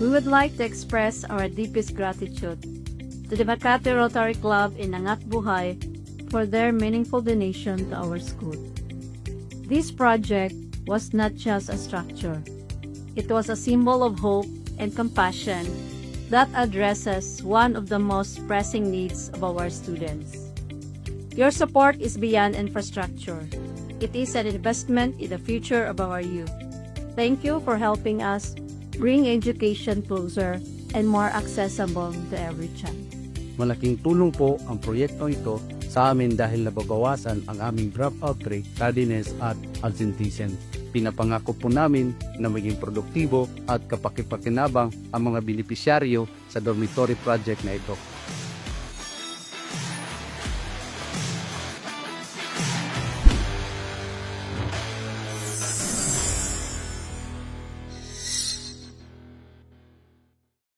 We would like to express our deepest gratitude to the Makati Rotary Club in Angat Buhay for their meaningful donation to our school. This project was not just a structure. It was a symbol of hope and compassion that addresses one of the most pressing needs of our students. Your support is beyond infrastructure. It is an investment in the future of our youth. Thank you for helping us bring education closer and more accessible to every child. Malaking tulong po ang proyektong ito sa amin dahil nababawasan ang aming dropout rate, tardiness at absenteeism. Pinapangako po namin na maging produktibo at kapakipakinabang ang mga benepisyaryo sa dormitory project na ito.